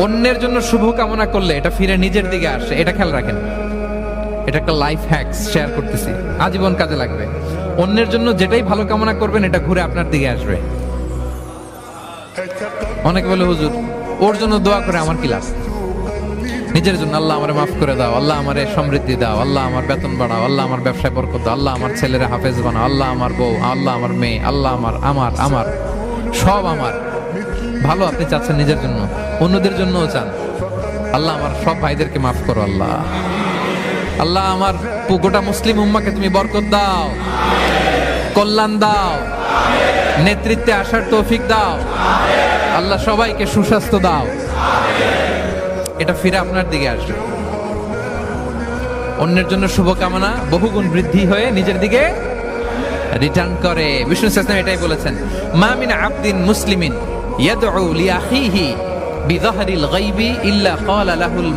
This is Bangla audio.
অন্যের জন্য শুভ কামনা করলে এটা ফিরে নিজের দিকে আসে, এটা খেয়াল রাখেন। এটা একটা লাইফ হ্যাকস শেয়ার করতেছি, আজীবন কাজে লাগবে। অন্যের জন্য যেটাই ভালো কামনা করবেন এটা ঘুরে আপনার দিকে আসবে। অনেকে বলে হুজুর ওর জন্য দোয়া করে আমার কি লাভ? নিজের জন্য আল্লাহ আমারে মাফ করে দাও, আল্লাহ আমারে সমৃদ্ধি দাও, আল্লাহ আমার বেতন বাড়াও, আল্লাহ আমার ব্যবসায় বরকত দাও, আল্লাহ আমার ছেলেরা হাফেজ বানাও, আল্লাহ আমার বউ, আল্লাহ আমার মেয়ে, আল্লাহ আমার আমার আমার সব আমার ভালো আপনি চাচ্ছেন নিজের জন্য, অন্যদের জন্যও চান। আল্লাহ আমার সব ভাইদেরকে মাফ করো, আল্লাহ আল্লাহ আমার গোটা মুসলিম উম্মাকে তুমি বরকত দাও, কল্যাণ দাও, নেতৃত্বে আসার তৌফিক দাও, আল্লাহ সবাইকে সুস্বাস্থ্য দাও। এটা ফিরে আপনার দিকে আসবে। অন্যের জন্য শুভকামনা বহুগুণ বৃদ্ধি হয়ে নিজের দিকে রিটার্ন করে। বিষ্ণু ইসলাম এটাই বলেছেন, মা মিন আবদিন মুসলিমিন ইয়াদউ লিআখিহি বিযাহরিল গায়বি ইল্লা ক্বালা লাহুল